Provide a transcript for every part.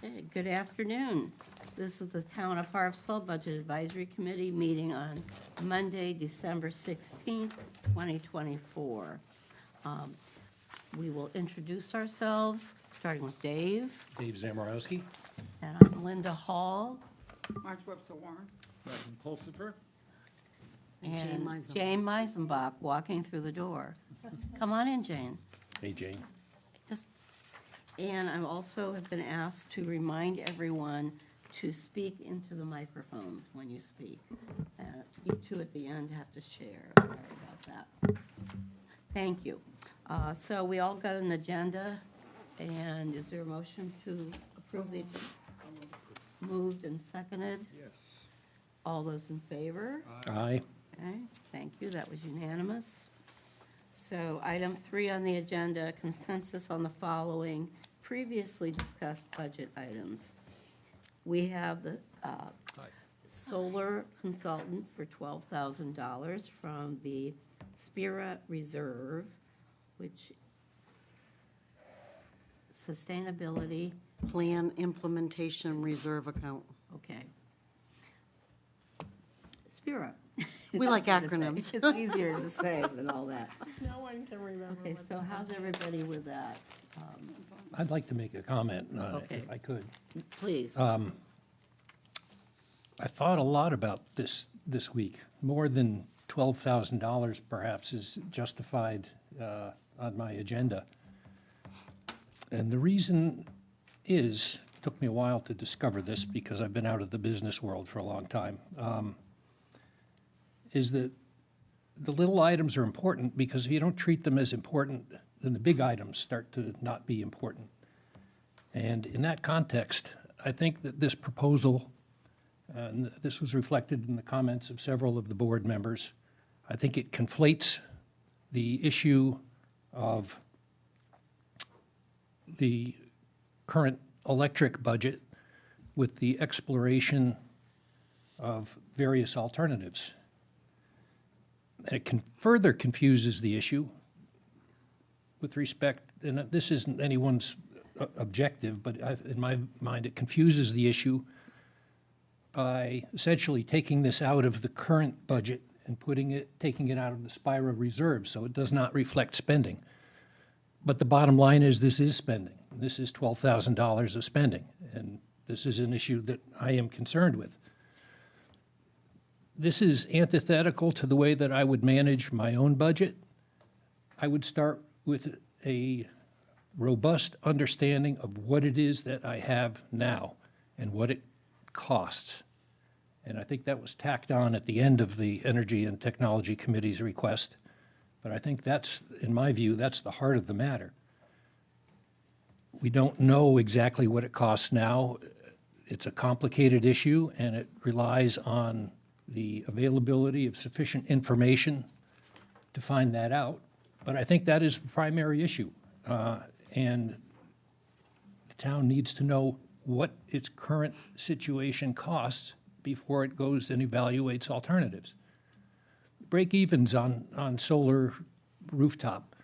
Okay, good afternoon. This is the Town of Harpswell Budget Advisory Committee meeting on Monday, December 16th, 2024. We will introduce ourselves, starting with Dave, Dave Zamorowski. and I'm Linda Hall, March Webster Warren. Megan Pulsifer. and Jane Meisenbach walking through the door. Come on in, Jane. Hey, Jane. And I also have been asked to remind everyone to speak into the microphones when you speak. You two at the end have to share. Sorry about that. Thank you. So we all got an agenda, and is there a motion to approve the? Moved and seconded. Yes. All those in favor? Aye. Okay, thank you, that was unanimous. So item 3 on the agenda, consensus on the following previously discussed budget items. We have the solar consultant for $12,000 from the Spira Reserve, which sustainability, Plan Implementation Reserve Account. okay. Spira. We like That's easier to acronyms. say. It's easier to say than all that. No one can remember. Okay, so how's everybody with that? I'd like to make a comment on it, Okay. if I could. Please. I thought a lot about this week. More than $12,000 perhaps is justified on my agenda. And the reason is, took me a while to discover this because I've been out of the business world for a long time, is that the little items are important because if you don't treat them as important, then the big items start to not be important. And in that context, I think that this proposal, and this was reflected in the comments of several of the board members, I think it conflates the issue of the current electric budget with the exploration of various alternatives. And it further confuses the issue with respect, and this isn't anyone's objective, but in my mind, it confuses the issue by essentially taking this out of the current budget and taking it out of the Spira reserve, so it does not reflect spending. But the bottom line is this is spending. This is $12,000 of spending, and this is an issue that I am concerned with. This is antithetical to the way that I would manage my own budget. I would start with a robust understanding of what it is that I have now and what it costs. And I think that was tacked on at the end of the Energy and Technology Committee's request. But I think that's, in my view, that's the heart of the matter. We don't know exactly what it costs now. It's a complicated issue, and it relies on the availability of sufficient information to find that out. But I think that is the primary issue. And the town needs to know what its current situation costs before it goes and evaluates alternatives. Break-evens on solar rooftop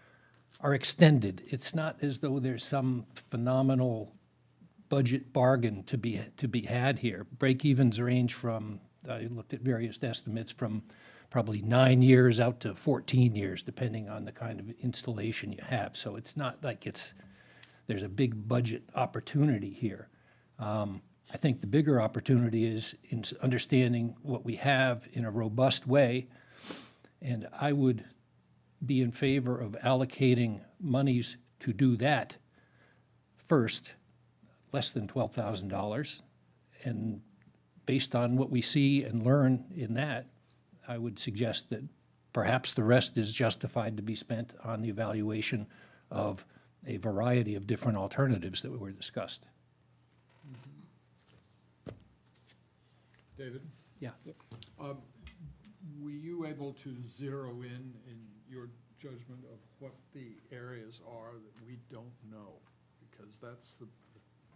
are extended. It's not as though there's some phenomenal budget bargain to be had here. Break-evens range from, I looked at various estimates, from probably 9 years out to 14 years, depending on the kind of installation you have. So it's not like there's a big budget opportunity here. I think the bigger opportunity is in understanding what we have in a robust way, and I would be in favor of allocating monies to do that first, less than $12,000, and based on what we see and learn in that, I would suggest that perhaps the rest is justified to be spent on the evaluation of a variety of different alternatives that were discussed. David, Yeah. were you able to zero in your judgment of what the areas are that we don't know? Because that's the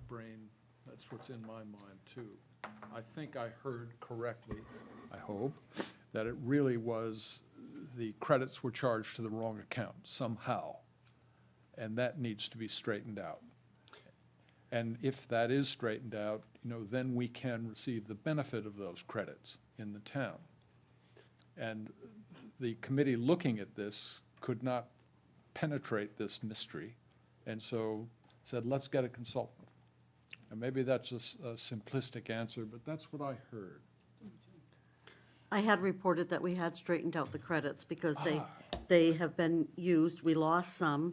brain, that's what's in my mind too. I think I heard correctly, I hope, that it really was the credits were charged to the wrong account somehow, and that needs to be straightened out. And if that is straightened out, then we can receive the benefit of those credits in the town. And the committee looking at this could not penetrate this mystery, and so said, let's get a consultant. And maybe that's a simplistic answer, but that's what I heard. I had reported that we had straightened out the credits because they have been used. We lost some.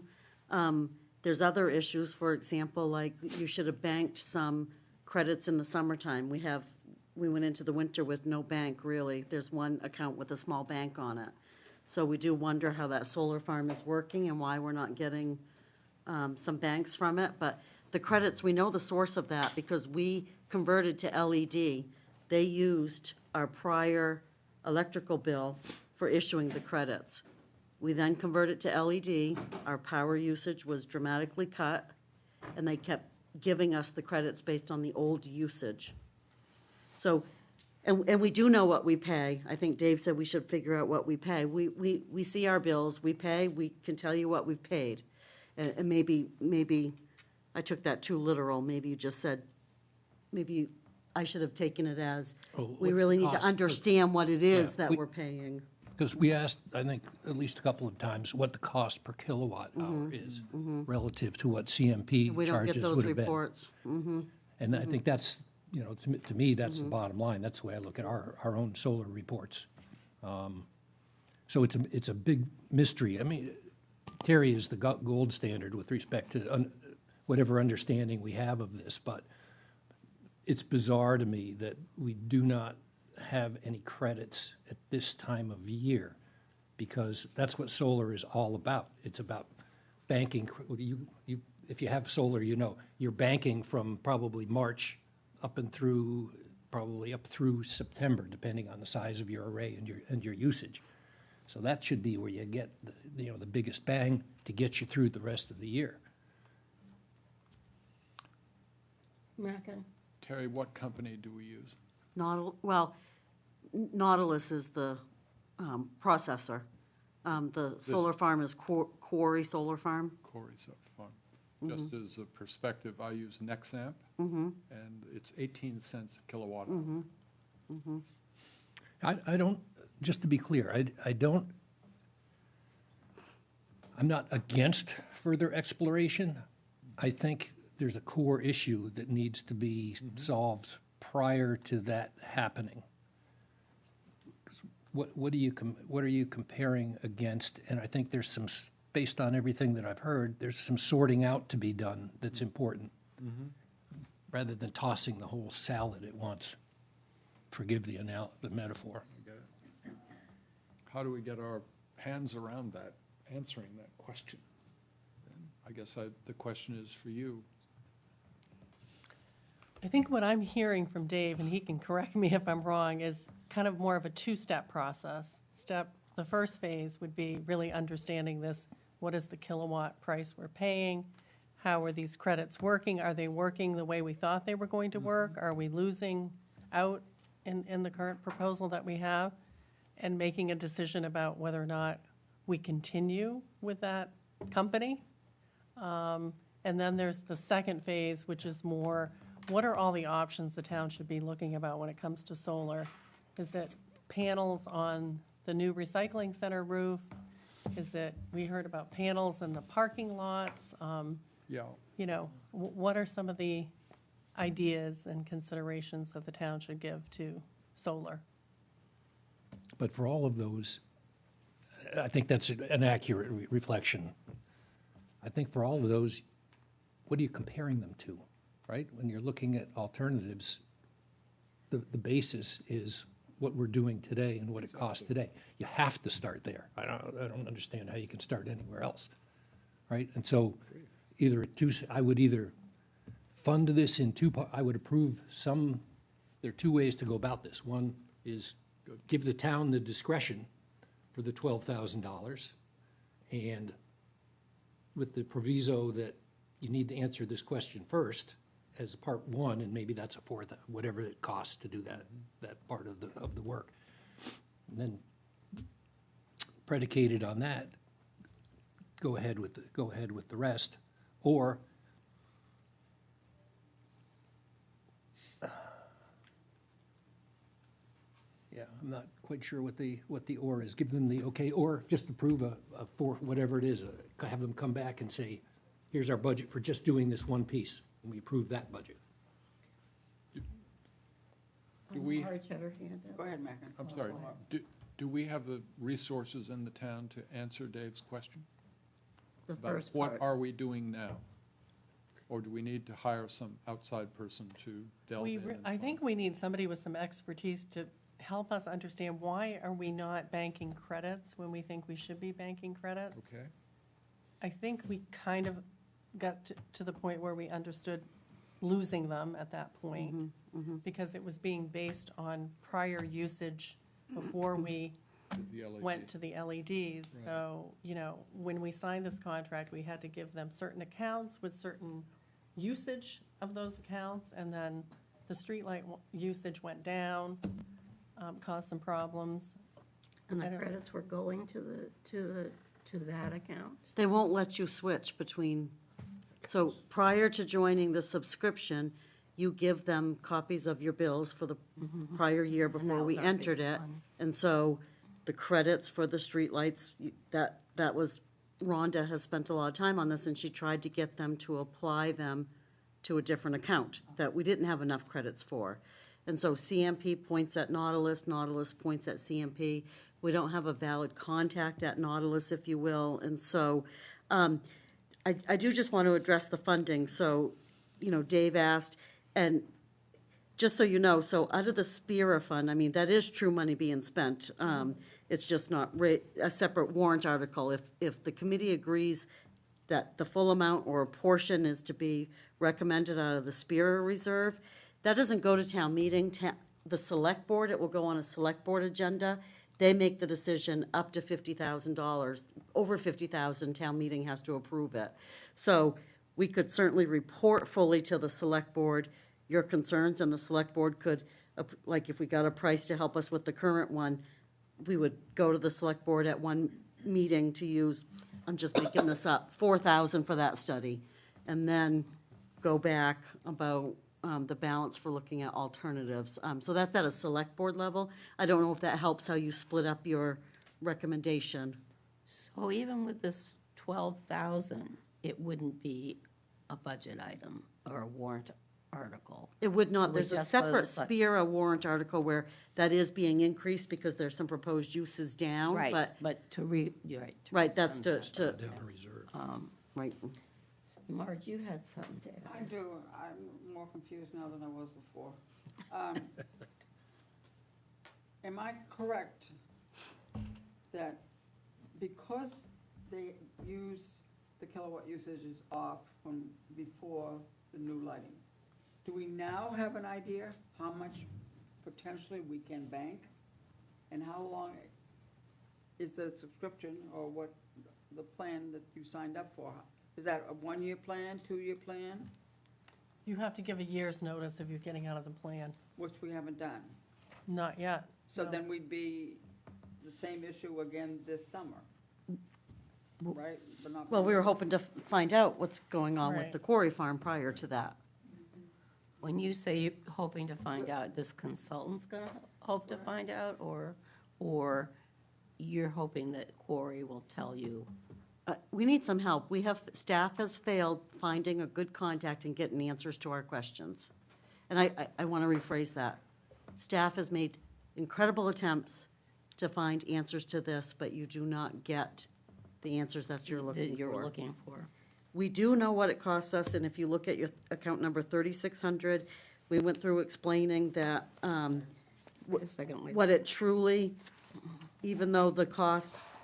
There's other issues, for example, like you should have banked some credits in the summertime. We went into the winter with no bank, really. There's one account with a small bank on it. So we do wonder how that solar farm is working and why we're not getting some banks from it. But the credits, we know the source of that because we converted to LED. They used our prior electrical bill for issuing the credits. We then converted to LED. Our power usage was dramatically cut, and they kept giving us the credits based on the old usage. So, and we do know what we pay. I think Dave said we should figure out what we pay. We see our bills, we pay, we can tell you what we've paid. And maybe I took that too literal. Maybe you just said, maybe I should have taken it as, Oh, we what's really the need to cost? understand what it is Yeah, that we- we're paying. Because we asked, I think, at least a couple of times, what the cost per kilowatt hour is relative to what CMP We don't get charges those would have been. reports. And I think that's, to me, that's the bottom line. That's the way I look at our own solar reports. So it's a big mystery. I mean, Terry is the gold standard with respect to whatever understanding we have of this, but it's bizarre to me that we do not have any credits at this time of year, because that's what solar is all about. It's about banking. If you have solar, you're banking from probably March up through September, depending on the size of your array and your usage. So that should be where you get the biggest bang to get you through the rest of the year. American. Terry, what company do we use? Nautilus is the processor. The solar farm is Quarry Solar Farm. Corey's Farm. Just as a perspective, I use Nexamp, and it's 18 cents a kilowatt hour. I don't, just to be clear, I'm not against further exploration. I think there's a core issue that needs to be solved prior to that happening. What are you comparing against? And I think there's some, based on everything that I've heard, there's some sorting out to be done that's important, rather than tossing the whole salad at once. Forgive the metaphor. I get it. How do we get our hands around that, answering that question? And I guess the question is for you. I think what I'm hearing from Dave, and he can correct me if I'm wrong, is kind of more of a two-step process. The first phase would be really understanding this. What is the kilowatt price we're paying? How are these credits working? Are they working the way we thought they were going to work? Are we losing out in the current proposal that we have? And making a decision about whether or not we continue with that company. And then there's the second phase, which is more, what are all the options the town should be looking about when it comes to solar? Is it panels on the new recycling center roof? Is it, we heard about panels in the parking lots? Yeah. What are some of the ideas and considerations that the town should give to solar? But for all of those, I think that's an accurate reflection. I think for all of those, what are you comparing them to, right? When you're looking at alternatives, the basis is what we're doing today and what it costs today. You have to start there. I don't understand how you can start anywhere else, right? And so I would either fund this in two parts. I would approve some. There are two ways to go about this. One is give the town the discretion for the $12,000, and with the proviso that you need to answer this question first as part one, and maybe that's a fourth, whatever it costs to do that part of the work. And then predicated on that, go ahead with the rest, or Yeah, I'm not quite sure what the or is. Give them the okay, or just approve a for whatever it is. Have them come back and say, here's our budget for just doing this one piece, and we approve that budget. Do we, Marge had her hand up. Go ahead, Megan. I'm sorry, do we have the resources in the town to answer Dave's question? The About first what part. are we doing now? Or do we need to hire some outside person to delve in? I think we need somebody with some expertise to help us understand why are we not banking credits when we think we should be banking credits? Okay, I think we kind of got to the point where we understood losing them at that point, because it was being based on prior usage before we the LED. went to the LEDs. Right. So, when we signed this contract, we had to give them certain accounts with certain usage of those accounts, and then the streetlight usage went down, caused some problems. And I the don't- credits were going to that account? They won't let you switch between, so prior to joining the subscription, you give them copies of your bills for the prior year before that we was our entered biggest it. one. And so the credits for the streetlights, that was, Rhonda has spent a lot of time on this, and she tried to get them to apply them to a different account that we didn't have enough credits for. And so CMP points at Nautilus, Nautilus points at CMP. We don't have a valid contact at Nautilus, if you will. And so I do just want to address the funding. So, Dave asked, and just so you know, so out of the SPIRA fund, I mean, that is true money being spent. It's just not a separate warrant article. If the committee agrees that the full amount or a portion is to be recommended out of the SPIRA reserve, that doesn't go to town meeting. The select board, it will go on a select board agenda. They make the decision up to $50,000. Over $50,000, town meeting has to approve it. So we could certainly report fully to the select board your concerns, and the select board could, like if we got a price to help us with the current one, we would go to the select board at one meeting to use, I'm just making this up, $4,000 for that study, and then go back about the balance for looking at alternatives. So that's at a select board level. I don't know if that helps how you split up your recommendation. So even with this 12,000, it wouldn't be a budget item or a warrant article? It would not, It would there's a just go to the separate select- SPIRA warrant article where that is being increased because there's some proposed uses down, Right, but, but you're right. right, that's to, Down to reserve. right. So Marge, you had something to I add. do, I'm more confused now than I was before. Am I correct that because they use, the kilowatt usage is off from before the new lighting, do we now have an idea how much potentially we can bank? And how long is the subscription, or what, the plan that you signed up for? Is that a one-year plan, two-year plan, You have to give a year's notice if you're getting out of the plan. which we haven't done? Not yet. So No. then we'd be the same issue again this summer, right? But not. Well, we were hoping to find out what's going on with Right. the quarry farm prior to that. When you say you're hoping to find out, this consultant's gonna hope to find out, or you're hoping that Corey will tell you? We need some help. Staff has failed finding a good contact and getting answers to our questions. And I want to rephrase that. Staff has made incredible attempts to find answers to this, but you do not get the answers that you're looking That you're for. looking for? We do know what it costs us, and if you look at your account number 3,600, we went through explaining that, Wait a second, wait. what it truly, even though the costs,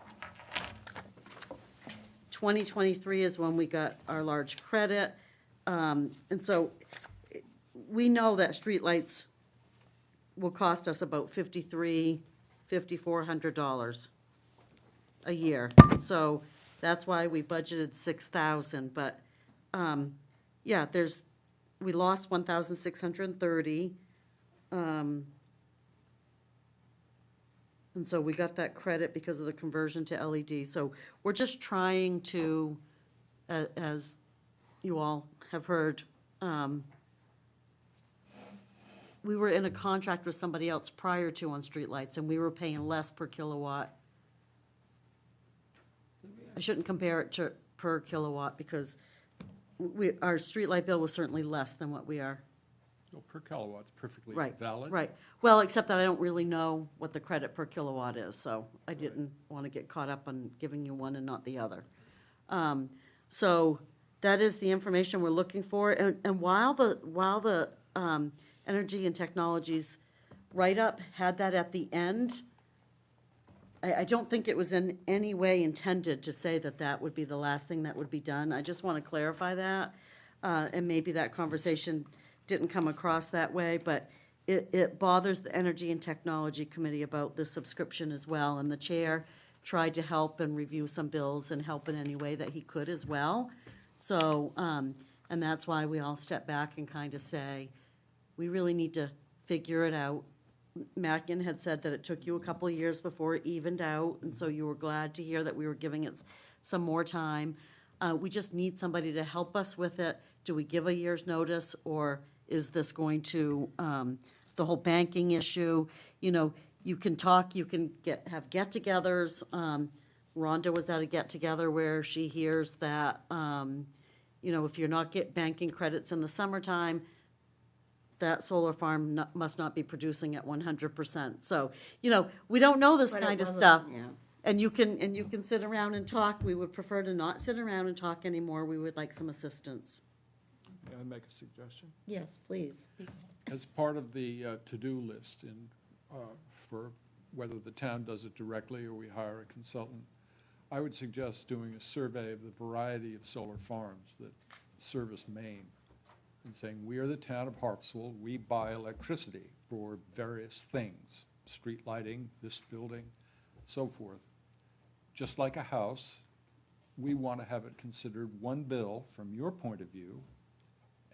2023 is when we got our large credit. And so we know that streetlights will cost us about $5,400 a year. So that's why we budgeted 6,000, but, yeah, we lost 1,630. And so we got that credit because of the conversion to LED. So we're just trying to, as you all have heard, we were in a contract with somebody else prior to on streetlights, and we were paying less per kilowatt. I shouldn't compare it to per kilowatt, because our streetlight bill was certainly less than what we are. So per kilowatt's perfectly Right, valid. right. Well, except that I don't really know what the credit per kilowatt is, so I didn't want to get caught up on giving you one and not the other. So that is the information we're looking for, and while the Energy and Technologies write-up had that at the end, I don't think it was in any way intended to say that that would be the last thing that would be done. I just want to clarify that, and maybe that conversation didn't come across that way, but it bothers the Energy and Technology Committee about this subscription as well, and the chair tried to help and review some bills and help in any way that he could as well. So, and that's why we all step back and kind of say, we really need to figure it out. Mackin had said that it took you a couple of years before it evened out, and so you were glad to hear that we were giving it some more time. We just need somebody to help us with it. Do we give a year's notice, or is this going to, the whole banking issue? You know, you can talk, you can have get-togethers. Rhonda was at a get-together where she hears that, you know, if you're not banking credits in the summertime, that solar farm must not be producing at 100%. So, you know, we don't know this But it kind of wasn't- stuff. yeah. And you can sit around and talk. We would prefer to not sit around and talk anymore. We would like some assistance. May I make a suggestion? Yes, please. As part of the to-do list for whether the town does it directly or we hire a consultant, I would suggest doing a survey of the variety of solar farms that service Maine, and saying, we are the town of Harpswell, we buy electricity for various things, street lighting, this building, so forth. Just like a house, we want to have it considered one bill from your point of view,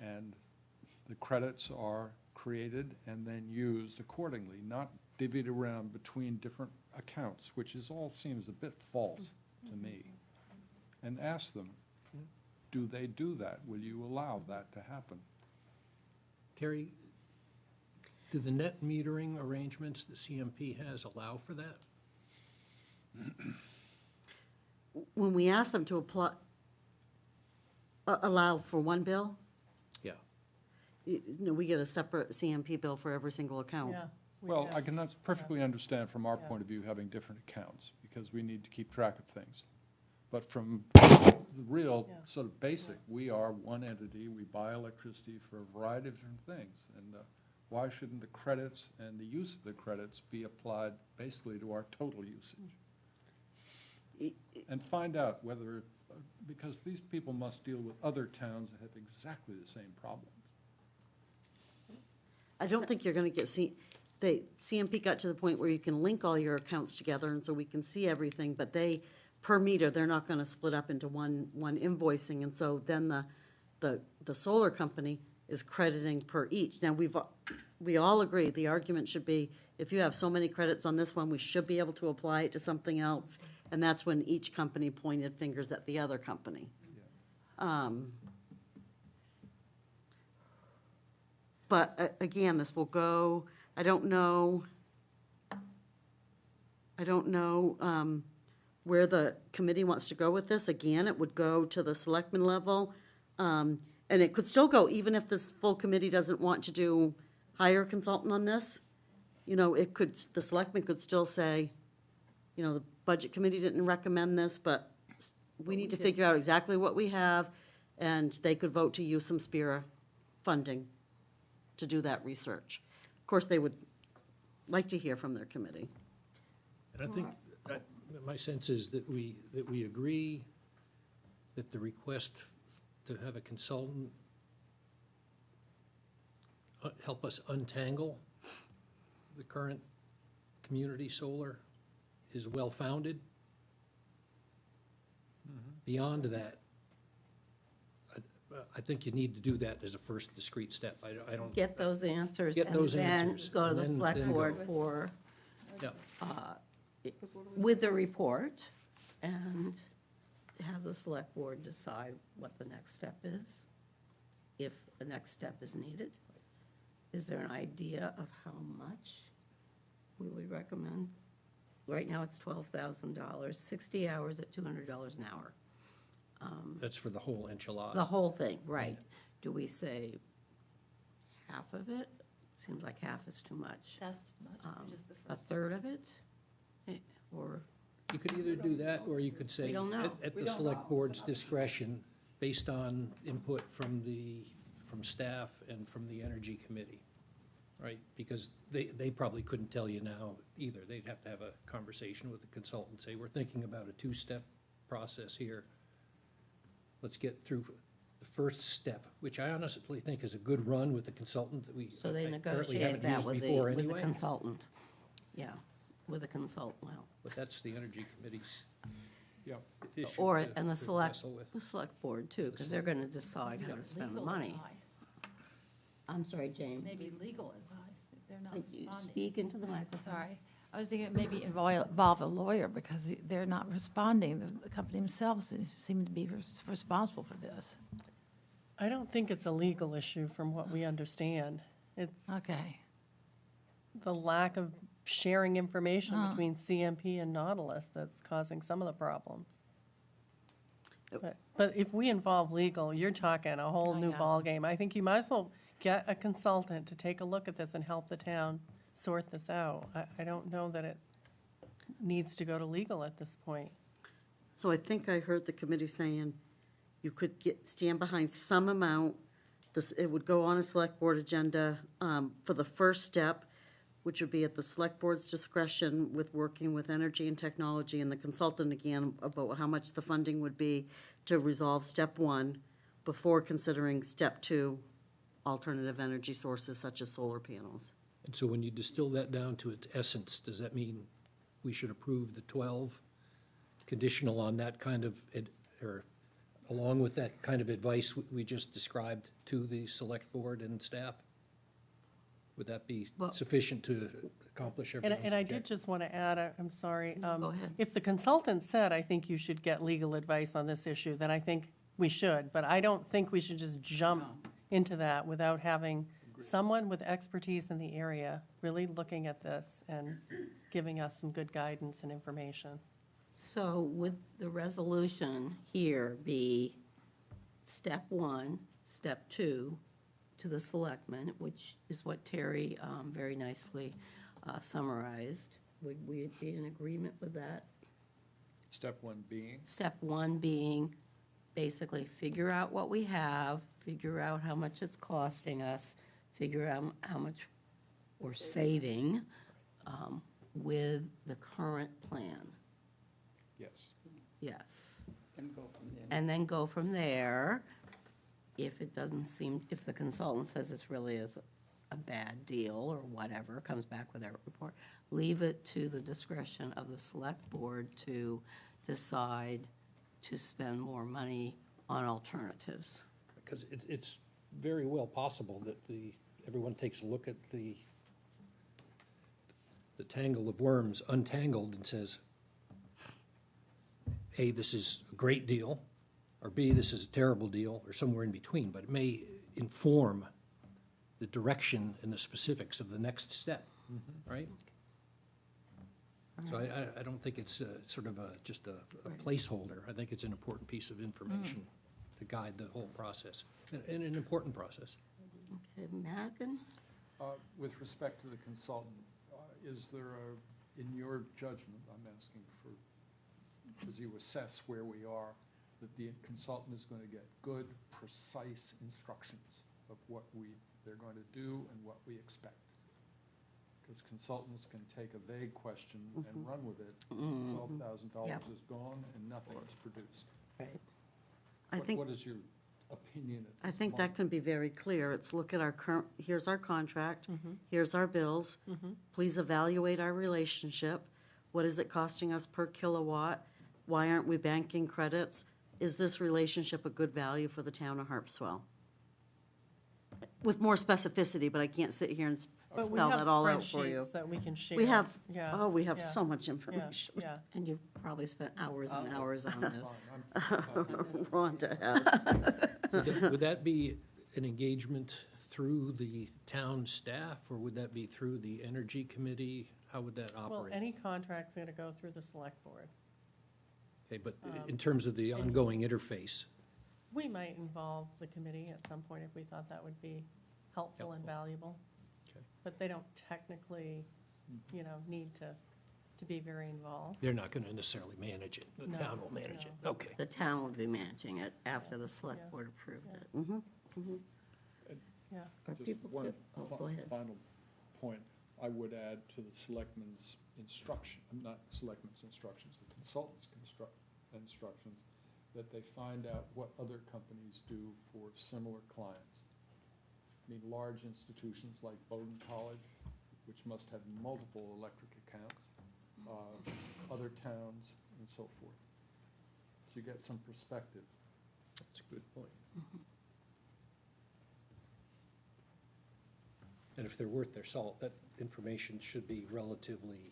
and the credits are created and then used accordingly, not divvied around between different accounts, which all seems a bit false to me. And ask them, do they do that? Will you allow that to happen? Terry, do the net metering arrangements the CMP has allow for that? When we ask them to apply, allow for one bill, Yeah. you know, we get a separate CMP bill for every single account. Yeah. Well, I can perfectly understand from our point of view having different accounts, because we need to keep track of things. But from the real Yeah. sort of basic, we are one entity, we buy electricity for a variety of different things. And why shouldn't the credits and the use of the credits be applied basically to our total usage? And find out whether, because these people must deal with other towns that have exactly the same problems. I don't think you're gonna get, the CMP got to the point where you can link all your accounts together, and so we can see everything, but per meter, they're not gonna split up into one invoicing, and so then the solar company is crediting per each. Now, we all agree, the argument should be, if you have so many credits on this one, we should be able to apply it to something else, and that's when each company pointed fingers at the other company. But again, this will go, I don't know where the committee wants to go with this. Again, it would go to the selectmen level, and it could still go, even if this full committee doesn't want to hire a consultant on this. You know, the selectmen could still say, you know, the budget committee didn't recommend this, but we need to figure out exactly what we have, and they could vote to use some SPIRA funding to do that research. Of course, they would like to hear from their committee. And I think, my sense is that we agree that the request to have a consultant help us untangle the current community solar is well-founded. Beyond that, I think you need to do that as a first discrete step. I don't. Get those answers. Get those And answers, then go to the and then select go. board for, Yeah. with the report, and have the select board decide what the next step is, if the next step is needed. is there an idea of how much we would recommend? Right now, it's $12,000, 60 hours at $200 an hour. That's for the whole enchilada. The whole thing, right. Do we say half of it? Seems like half is too much. That's too much, just the A first. third of it? Or, You could either do that, or you could say, We don't know. at We the don't select know. board's discretion, based on input from staff and from the Energy Committee, right? Because they probably couldn't tell you now either. They'd have to have a conversation with the consultant, say, we're thinking about a two-step process here. Let's get through the first step, which I honestly think is a good run with the consultant that we so they apparently negotiate haven't that used with before the anyway. consultant. Yeah, with a consultant, well. But that's the Energy Committee's Yeah, issue Or, to- and the to select, wrestle with. the select board too, because they're gonna decide how to spend the Legal money. advice. I'm sorry, Jane. Maybe legal advice, if they're not You responding. Speak into the microphone. Sorry. I was thinking maybe involve a lawyer, because they're not responding. The company themselves seem to be responsible for this. I don't think it's a legal issue from what we understand. It's Okay. the lack of sharing information Ah. between CMP and Nautilus that's causing some of the problems. But if we involve legal, you're talking a whole I new know. ballgame. I think you might as well get a consultant to take a look at this and help the town sort this out. I don't know that it needs to go to legal at this point. So I think I heard the committee saying you could stand behind some amount. It would go on a select board agenda for the first step, which would be at the select board's discretion with working with energy and technology and the consultant again about how much the funding would be to resolve step one before considering step two, alternative energy sources such as solar panels. And so when you distill that down to its essence, does that mean we should approve the 12 conditional on that kind of, or along with that kind of advice we just described to the select board and staff? Would that be Well- sufficient to accomplish And everything? and I did just want to add, I'm sorry. Go ahead. If the consultant said, I think you should get legal advice on this issue, then I think we should. But I don't think we should just jump into that without having someone with expertise in the area really looking at this and giving us some good guidance and information. So would the resolution here be step one, step two, to the selectmen, which is what Terry very nicely summarized? Would we be in agreement with that? step one being, Step one being basically figure out what we have, figure out how much it's costing us, figure out how much we're saving with the current plan. yes. Yes. And go from there. And then go from there. If it doesn't seem, if the consultant says this really is a bad deal or whatever, comes back with a report, leave it to the discretion of the select board to decide to spend more money on alternatives. Because it's very well possible that everyone takes a look at the tangle of worms untangled and says, A, this is a great deal, or B, this is a terrible deal, or somewhere in between, but it may inform the direction and the specifics of the next step, right? So I don't think it's sort of just a placeholder. I think it's an important piece of information to guide the whole process, and an important process. Okay, Madigan? With respect to the consultant, is there in your judgment, I'm asking for, as you assess where we are, that the consultant is going to get good, precise instructions of what they're going to do and what we expect? Because consultants can take a vague question and run with it. $12,000 Yep. is gone and nothing is produced. Right. What is your opinion at I this think that moment? can be very clear. It's look at our current, here's our contract, here's our bills. Please evaluate our relationship. What is it costing us per kilowatt? Why aren't we banking credits? Is this relationship a good value for the town of Harpswell? With more specificity, but I can't sit here and But we spell have that all out for you. spreadsheets that we can share. We have, Yeah, we have yeah, so much yeah, information. Yeah. And you've probably spent hours and hours on this. Fine, I'm- Rhonda has. Would that be an engagement through the town staff, or would that be through the energy committee? How would that Well, operate? any contract's gonna go through the select board. Okay, but in terms of the ongoing interface, We might involve the committee at some point if we thought that would be helpful and valuable. Okay. But they don't technically, need to be very involved. they're not going to necessarily manage it. The No, town will manage it. no. Okay. The town would be managing it after the select Yeah. board approved it. Yeah. Are Just people, one oh, go ahead. final point, I would add to the selectmen's instruction, not selectmen's instructions, the consultants' instructions, that they find out what other companies do for similar clients. I mean, large institutions like Bowdoin College, which must have multiple electric accounts, other towns, and so forth. So you get some perspective. That's a good point. And if they're worth their salt, that information should be relatively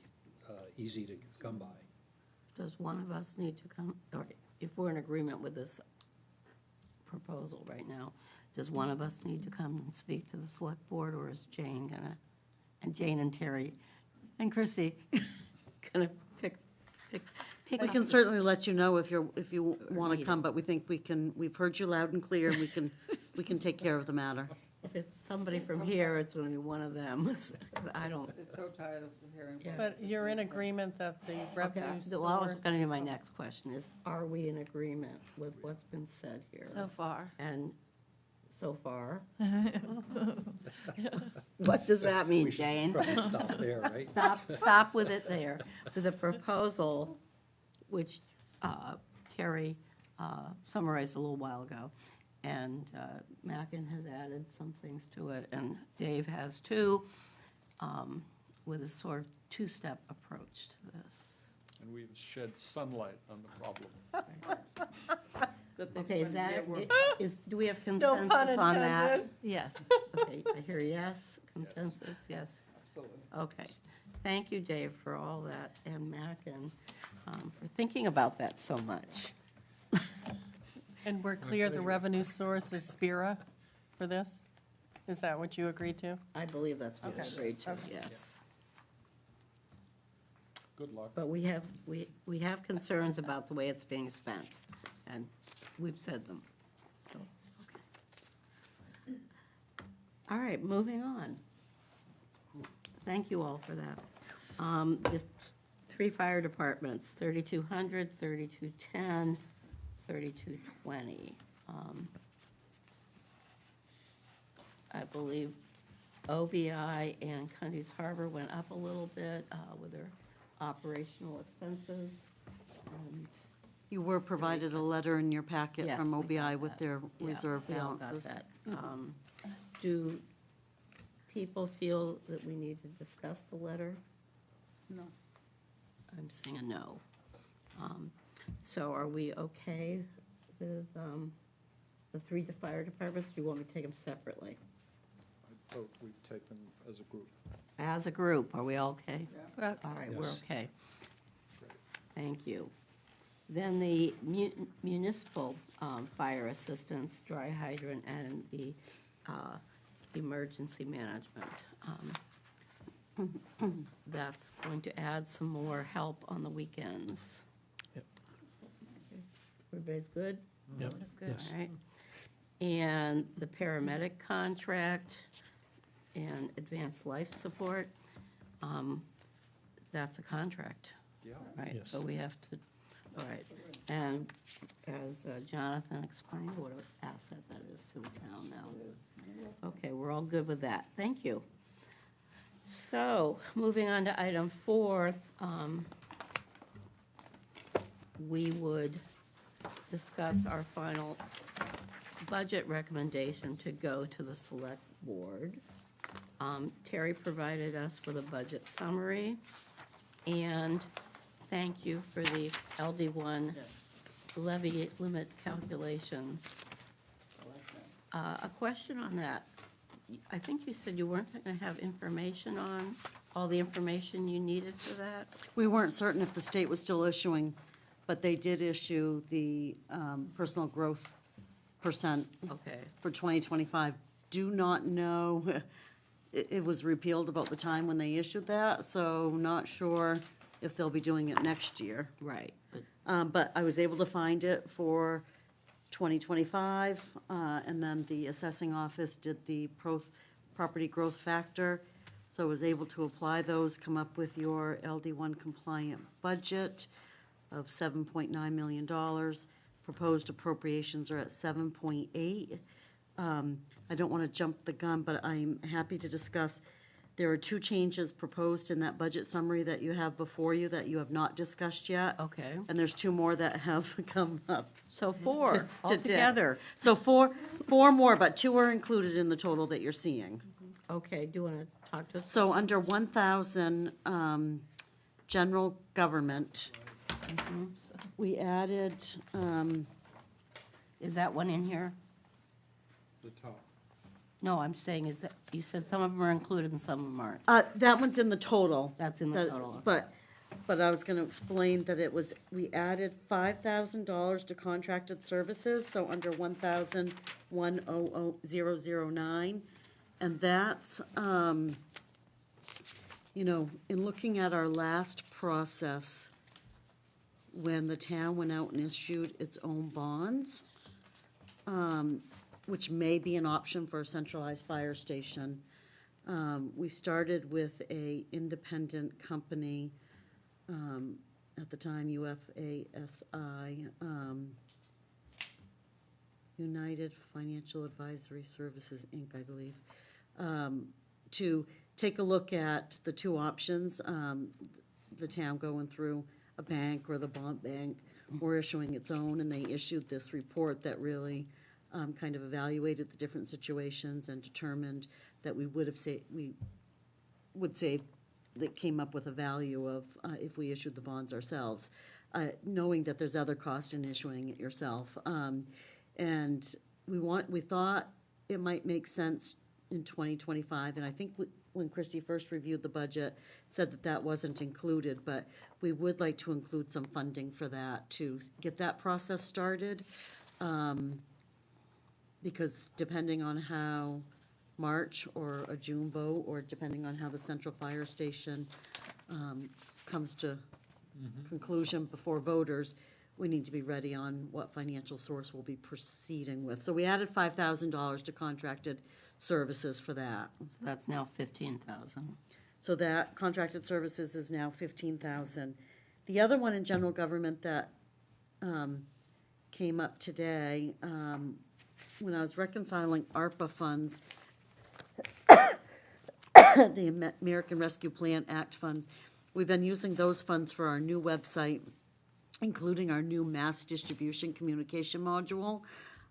easy to come by. Does one of us need to come, or if we're in agreement with this proposal right now, does one of us need to come and speak to the select board, or is Jane gonna, and Jane and Terry and Chrissy gonna pick We up can the- certainly let you know if you want to need come, but we think we've heard you loud and clear, and we can take care of the matter. If it's somebody from here, it's gonna be one of them, 'cause I don't. It's so tired of hearing. Yeah. But you're in agreement that the revenue Okay, source. well, that was gonna be my next question, is are we in agreement with what's been said here? So far. And so far? What does that mean, Jane? Probably stop there, right? Stop with it there. For the proposal, which Terry summarized a little while ago, and Mackin has added some things to it, and Dave has too, with a sort of two-step approach to this. And we've shed sunlight on the problem. That they've Okay, is spent that, their work- do we have No pun consensus on that? intended. Yes. Okay, I hear yes, consensus, yes. Absolutely. Okay. Thank you, Dave, for all that, and Mackin for thinking about that so much. And we're clear the revenue source is Spira for this? Is that what you agreed to? I believe that's what we Okay. agreed to, Okay. yes. Good luck. But we have concerns about the way it's being spent, and we've said them, so, okay. All right, moving on. Thank you all for that. The three fire departments, 3200, 3210, 3220. I believe OBI and Cundy's Harbor went up a little bit with their operational expenses. And You were provided a letter in your packet Yes, from we OBI got with that. their yeah, reserve we all got balances. that. Do people feel that we need to discuss the letter? No. I'm saying a no. So are we okay with the three fire departments? Do you want me to take them separately? I vote we take them as a group. As a group, are we all okay? Yeah. All right, we're Yes. okay. Thank you. Then the municipal fire assistance, dry hydrant, and the emergency management. That's going to add some more help on the weekends. Yep. Everybody's good? Yep. That's good. Yes. All right. And the paramedic contract and advanced life support, that's a contract, Yeah. right? Yes. So we have to, all right. And as Jonathan explained, what an asset that is to the town now. Okay, we're all good with that. Thank you. So, moving on to item 4, we would discuss our final budget recommendation to go to the select board. Terry provided us with a budget summary, and thank you for the LD1 levy limit calculation. A question on that. I think you said you weren't going to have information on, all the information you needed for that? We weren't certain if the state was still issuing, but they did issue the personal growth percent Okay, for 2025 do not know, it was repealed about the time when they issued that, so not sure if they'll be doing it next year. Right, but But I was able to find it for 2025, and then the assessing office did the property growth factor. So I was able to apply those, come up with your LD1 compliant budget of $7.9 million. Proposed appropriations are at 7.8. I don't want to jump the gun, but I'm happy to discuss. There are 2 changes proposed in that budget summary that you have before you that you have not discussed yet. Okay. And there's 2 more that have come up. So 4 today. altogether. So four more, but 2 are included in the total that you're seeing. Okay, do you want to talk to us? So under 1,000, general government, we added, Is that one in here? The top. No, I'm saying is that, you said some of them are included and some of them aren't. that one's in the total. That's in the total. But I was gonna explain that it was, we added $5,000 to contracted services, so under 1,100,009. And that's, you know, in looking at our last process, when the town went out and issued its own bonds, which may be an option for a centralized fire station, we started with a independent company, at the time UFASI, United Financial Advisory Services, Inc., I believe, to take a look at the 2 options, the town going through a bank or the bond bank, or issuing its own, and they issued this report that really kind of evaluated the different situations and determined that we would say, that came up with a value of, if we issued the bonds ourselves, knowing that there's other cost in issuing it yourself. And we thought it might make sense in 2025, and I think when Christie first reviewed the budget, said that that wasn't included, but we would like to include some funding for that to get that process started. Because depending on how March or a June vote, or depending on how the central fire station comes to conclusion before voters, we need to be ready on what financial source we'll be proceeding with. So we added $5,000 to contracted services for that. So that's now 15,000. So that contracted services is now 15,000. The other one in general government that came up today, when I was reconciling ARPA funds, the American Rescue Plan Act funds, we've been using those funds for our new website, including our new mass distribution communication module.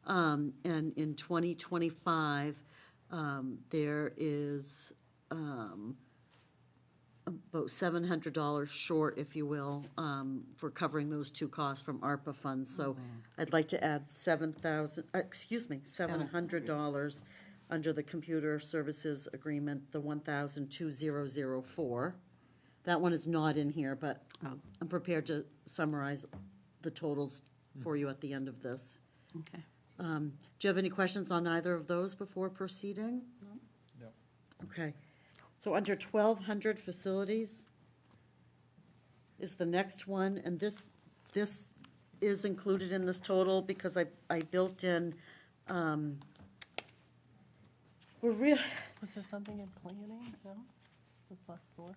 And in 2025, there is about $700 short, if you will, for covering those 2 costs from ARPA funds. So I'd like to add $700 under the computer services agreement, the 1,02004. That one is not in here, but I'm prepared to summarize the totals for you at the end of this. Okay. Do you have any questions on either of those before proceeding? No. Okay. So under 1,200 facilities is the next one, and this is included in this total because I built in, Was there something in planning, no? The +4?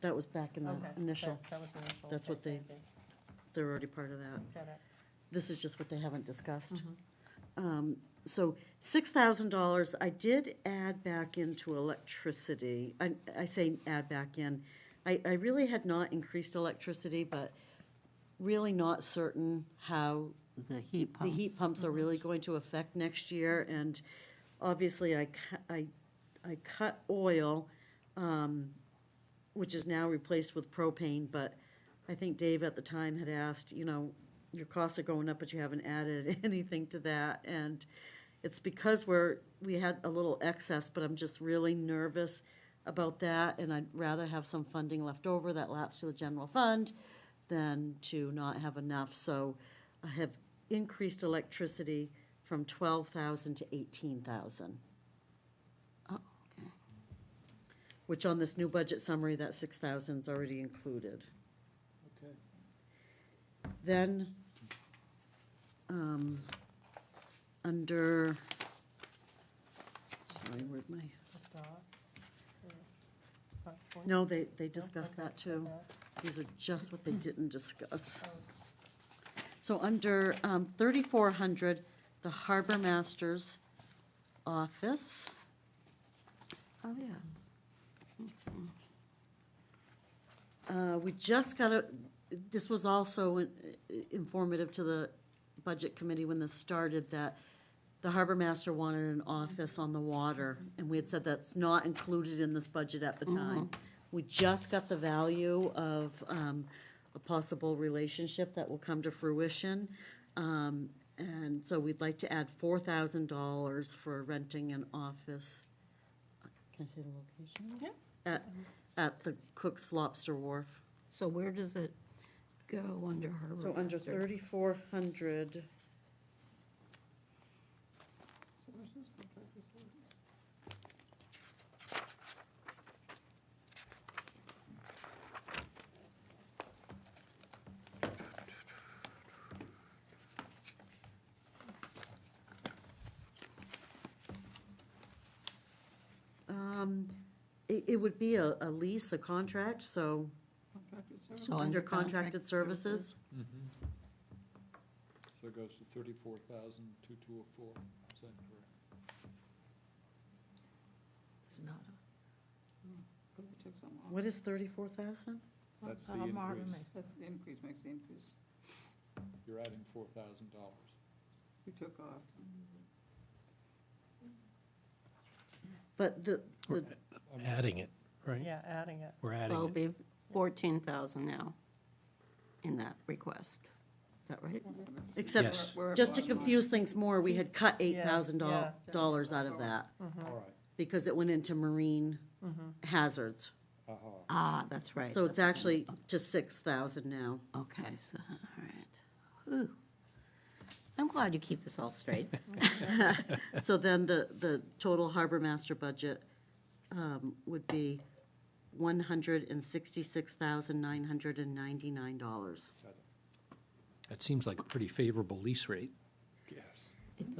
that was back in the Okay, initial, that was initial. That's what Okay, they're already part of that. got it. This is just what they haven't discussed. So $6,000, I did add back into electricity. I say add back in. I really had not increased electricity, but really not certain how The heat the pumps. heat pumps are really going to affect next year. And obviously, I cut oil, which is now replaced with propane, but I think Dave at the time had asked, you know, your costs are going up, but you haven't added anything to that. And it's because we had a little excess, but I'm just really nervous about that, and I'd rather have some funding left over that laps to the general fund than to not have enough. So I have increased electricity from 12,000 to 18,000, Oh, okay. which on this new budget summary, that 6,000 is already included. Okay. Then, under, sorry, where'd my, no, they discussed that too. These are just what they didn't discuss. So under 3,400, the Harbor Master's office, Oh, yes. we just got this was also informative to the Budget Committee when this started, that the Harbor Master wanted an office on the water, and we had said that's not included in this budget at the time. We just got the value of a possible relationship that will come to fruition. And so we'd like to add $4,000 for renting an office. Can I say the location? Yeah. At the Cook's Lobster Wharf. So where does it go under Harbor So under Master? 3,400, it would be a lease, a contract, so Contracted service. So under contracted services. So it goes to 34,224, is that correct? It's not But we took some off. What is 34,000? That's the Harbor increase. Master. That's the increase, makes the increase. You're adding $4,000. We took off. But the, Adding it, right? Yeah, adding it. We're Well, adding it'll it. be 14,000 now in that request. Is that right? except, Yes. We're at just to bottom line. confuse things more, we had cut Yeah, $8,000 out of that, All right. because it went into marine hazards. Aha. Ah, that's right. So it's that's right. actually to 6,000 now. Okay, so, all right. Whew. I'm glad you keep this all straight. So then the total harbor master budget would be $166,999. That seems like a pretty favorable lease rate. Yes.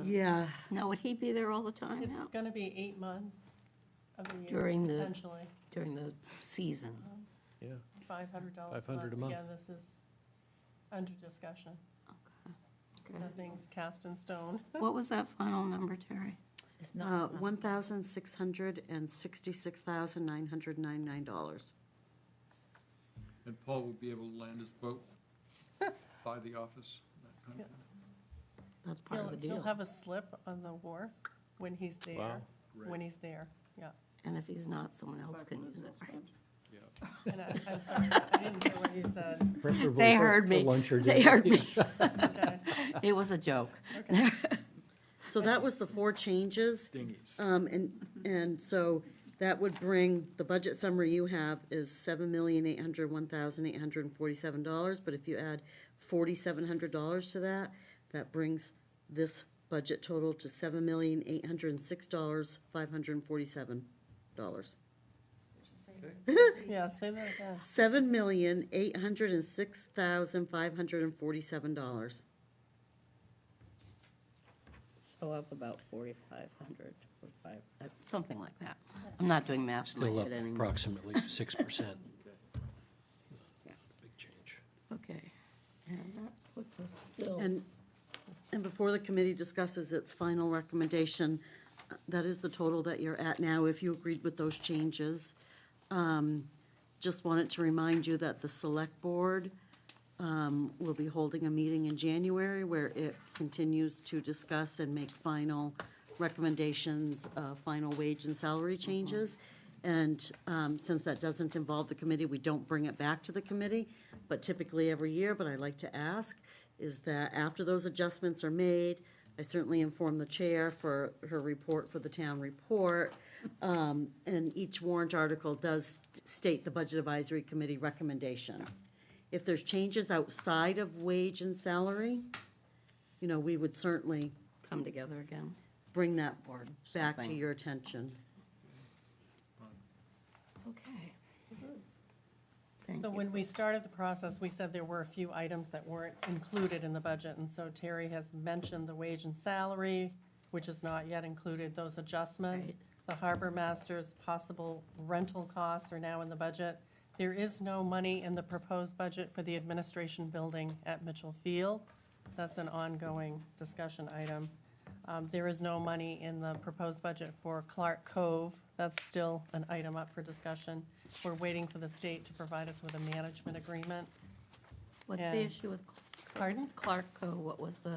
Yeah, Now, would he be there all the time It's now, going to be 8 months of the year, During the- potentially. during the season? Yeah. $500 $500 a month. Again, this is under discussion. Okay. Nothing's cast in stone. What was that final number, Terry? It's not. $1,666,999. And Paul will be able to land his boat by the office, that kind of thing. That's part of the He'll deal. have a slip on the wharf when he's there, Wow. when he's there, yeah. And if he's not, someone else can use it, right? Yeah. And I'm sorry, I didn't hear what you said. Preferably They for- heard for me. lunch or They dinner. heard me. Okay. It was a joke. So that was the 4 changes. Dinghies. And so that would bring, the budget summary you have is $7,801,847, but if you add $4,700 to that, that brings this budget total to $7,806,547. Yeah, say that again. $7,806,547. So up about 4,500, something like that. I'm not doing math in my Still up head anymore. approximately 6%. Big change. Okay, and that puts us still. And before the committee discusses its final recommendation, that is the total that you're at now, if you agreed with those changes. Just wanted to remind you that the select board will be holding a meeting in January where it continues to discuss and make final recommendations, final wage and salary changes. And since that doesn't involve the committee, we don't bring it back to the committee, but typically every year, but I'd like to ask, is that after those adjustments are made, I certainly inform the chair for her report for the town report, and each warrant article does state the Budget Advisory Committee recommendation. If there's changes outside of wage and salary, we would certainly come together again. Bring that board back to Something. your attention. Okay. Thank So you. when we started the process, we said there were a few items that weren't included in the budget, and so Terry has mentioned the wage and salary, which is not yet included, those adjustments. Right. The harbor master's possible rental costs are now in the budget. There is no money in the proposed budget for the administration building at Mitchell Field. That's an ongoing discussion item. There is no money in the proposed budget for Clark Cove. That's still an item up for discussion. We're waiting for the state to provide us with a management agreement. What's Yeah. the issue with Pardon? Clark Co.? What was the,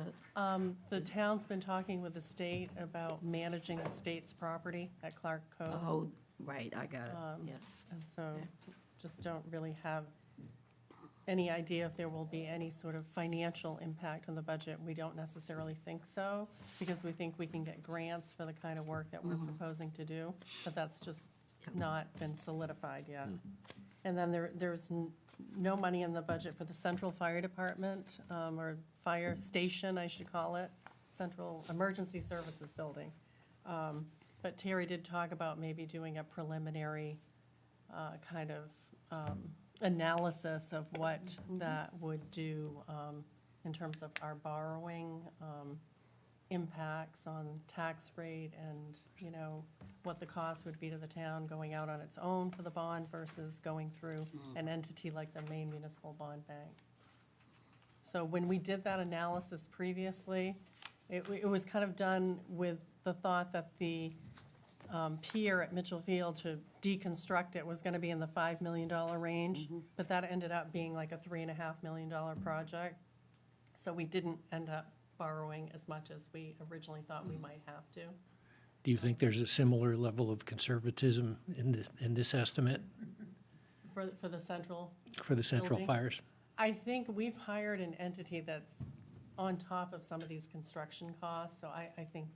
The town's been talking with the state about managing the state's property at Clark Cove. oh, right, I got it, yes. And so just don't really have any idea if there will be any sort of financial impact on the budget. We don't necessarily think so, because we think we can get grants for the kind of work that we're proposing to do, but that's just Yep. not been solidified yet. And then there's no money in the budget for the Central Fire Department, or Fire Station, I should call it, Central Emergency Services Building. But Terry did talk about maybe doing a preliminary kind of analysis of what that would do in terms of our borrowing, impacts on tax rate and, you know, what the cost would be to the town going out on its own for the bond versus going through an entity like the Maine Municipal Bond Bank. So when we did that analysis previously, it was kind of done with the thought that the pier at Mitchell Field, to deconstruct it, was gonna be in the $5 million range, but that ended up being like a $3.5 million project. So we didn't end up borrowing as much as we originally thought we might have to. Do you think there's a similar level of conservatism in this estimate For the central, for the central Building? fires? I think we've hired an entity that's on top of some of these construction costs, so I think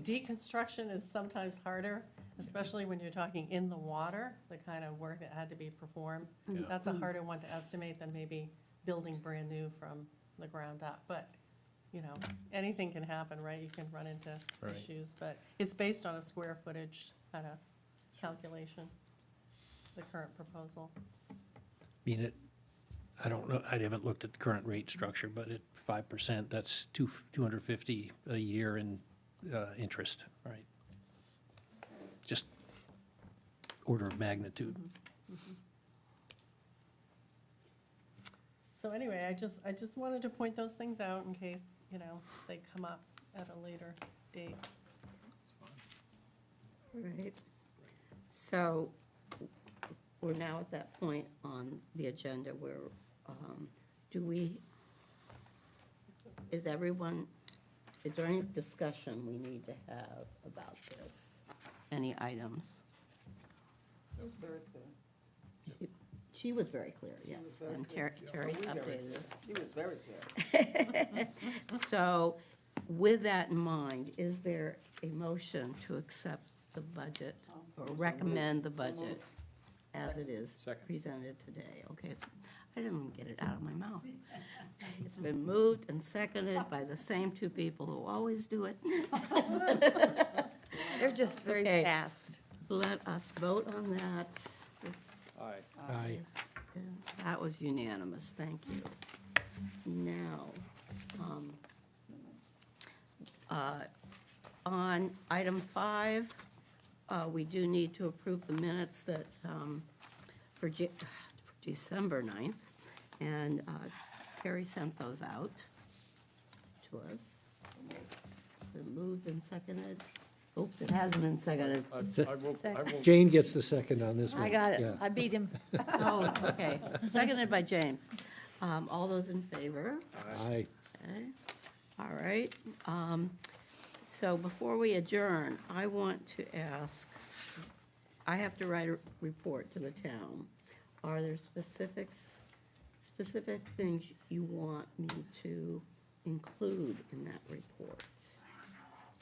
deconstruction is sometimes harder, especially when you're talking in the water, the kind of work that had to be performed. That's a harder one to estimate than maybe building brand new from the ground up, but, you know, anything can happen, right? You can run into Right. issues, but it's based on a square footage kind of calculation, the current proposal. I mean, I don't know, I haven't looked at the current rate structure, but at 5%, that's $250 a year in interest, right? Just order of magnitude. So anyway, I just wanted to point those things out in case, you know, they come up at a later date. Right. So we're now at that point on the agenda where, is there any discussion we need to have about this? Any items? It was very clear. She was very clear, yes, was very and clear. Terry's Oh, we very updated us. He was very clear. So with that in mind, is there a motion to accept the budget or recommend the budget as it is Second. presented today? Okay, I didn't even get it out of my mouth. It's been moved and seconded by the same two people who always do it. They're just very Okay. fast. Let us vote on that. This- Aye. Aye. That was unanimous, thank you. Now, on item 5, we do need to approve the minutes that, for December 9th, and Terry sent those out to us. Been moved and seconded. Oops, it hasn't been seconded. I will, Jane gets the second on this one. I got it. Yeah. I beat him. Oh, okay. Seconded by Jane. All those in favor? Aye. Okay, all right. So before we adjourn, I want to ask, I have to write a report to the town. Are there specific things you want me to include in that report?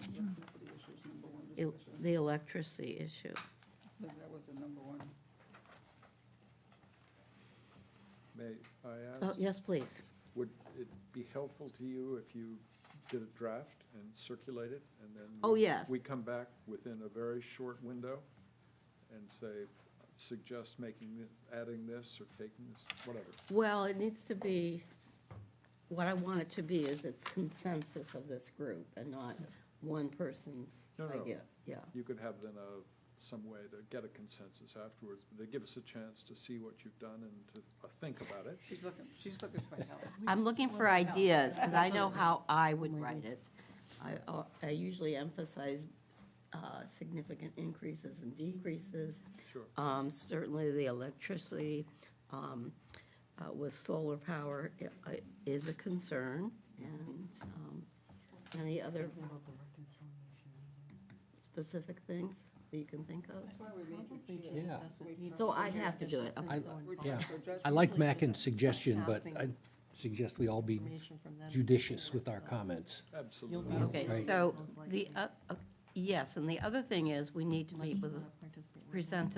Electricity issues, number one discussion. The electricity issue. I think that was the number one. may I Oh, ask, yes, please. would it be helpful to you if you did a draft and circulate it, and then. Oh, yes. We come back within a very short window and say, suggest adding this or taking this, whatever. Well, it needs to be, what I want it to be is it's consensus of this group and not one person's No, no. idea. Yeah. You could have then some way to get a consensus afterwards, but to give us a chance to see what you've done and to think about it. She's looking for help. I'm looking for ideas, because I know how I would write it. I usually emphasize significant increases and decreases. Sure. Certainly, the electricity with solar power is a concern, and any other specific things that you can think of? That's why we made you chair. Yeah. So I'd have to do it. Yeah, I like Mackin's suggestion, but I suggest we all be judicious with our comments. Absolutely. Okay, Right. so yes, and the other thing is, we need to meet with, present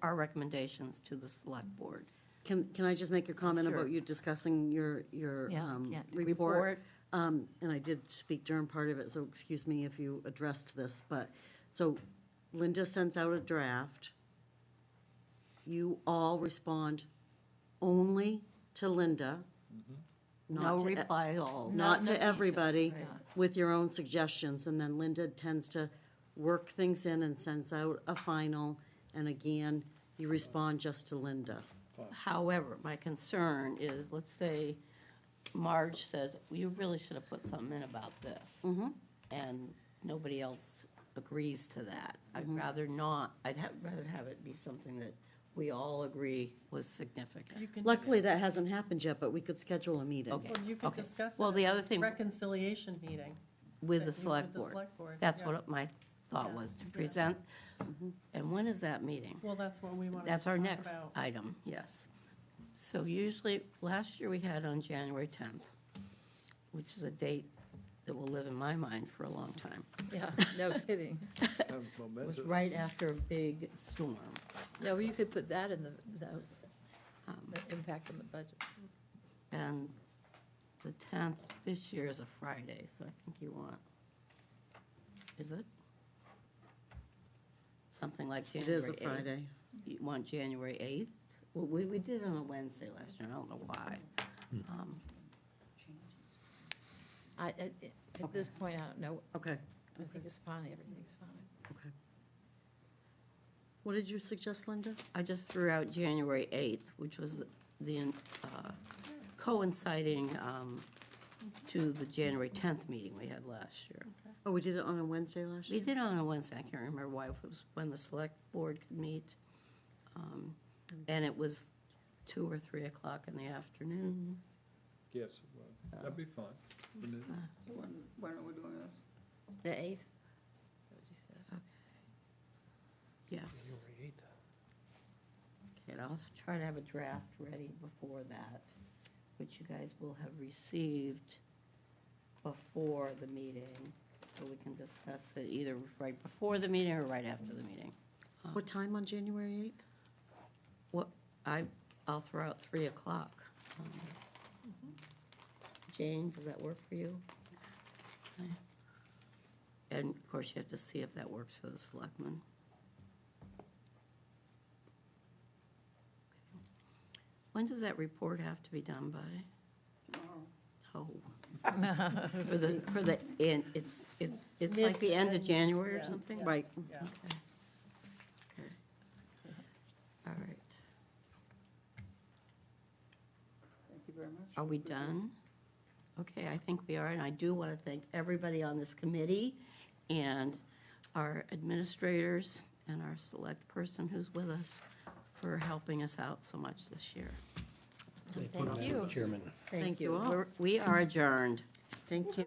our recommendations to the select board. Can I just make a comment Sure. about you discussing your Yeah, yeah. report? And I did speak during part of it, so excuse me if you addressed this, but, so Linda sends out a draft. You all respond only to Linda. No not to e- reply alls. Not No, to no, everybody, right. with your own suggestions, and then Linda tends to work things in and sends out a final, and again, you respond just to Linda. However, my concern is, let's say Marge says, well, you really should have put something in about this. And nobody else agrees to that. I'd rather not, rather have it be something that we all agree was significant. Luckily, that hasn't happened yet, but we could schedule a meeting. Okay. Well, you could Okay. discuss Well, it the at other thing- reconciliation meeting. With the With select the board. select board, That's yeah. what my thought was, to present. And when is that meeting? Well, that's what we want to That's our talk next about. item, yes. So usually, last year we had on January 10th, which is a date that will live in my mind for a long time. Yeah, no kidding. Sounds It was momentous. right after a big storm. No, well, you could put that in the notes, the impact on the budgets. And the 10th this year is a Friday, so I think you want, is it? Something like It January is a 8th? Friday. You want January 8th? Well, we did it on a Wednesday last year, I don't know why. At this point, I don't know. Okay, I think it's fine, everything's fine. okay. What did you suggest, Linda? I just threw out January 8th, which was the coinciding to the January 10th meeting we had last year. Oh, we did it on a Wednesday last We year? did it on a Wednesday, I can't remember why, if it was when the select board could meet. And it was 2 or 3 o'clock in the afternoon. Yes, it would. That'd be fine. Wouldn't it? So when are we doing this? The 8th? Is that what you said? Yes. Okay, and I'll try to have a draft ready before that, which you guys will have received before the meeting, so we can discuss it either right before the meeting or right after the meeting. What time on January 8th? What, I'll throw out 3 o'clock. Jane, does that work for you? Okay. And of course, you have to see if that works for the selectmen. When does that report have to be done by? Tomorrow. Oh. For the end, it's like the end of January or Yeah. something? Right. Yeah. Okay. All right. Thank you very much. Are we done? Okay, I think we are, and I do want to thank everybody on this committee and our administrators and our select person who's with us for helping us out so much this year. Thank you. Chairman. Thank you all. We are adjourned. Thank you.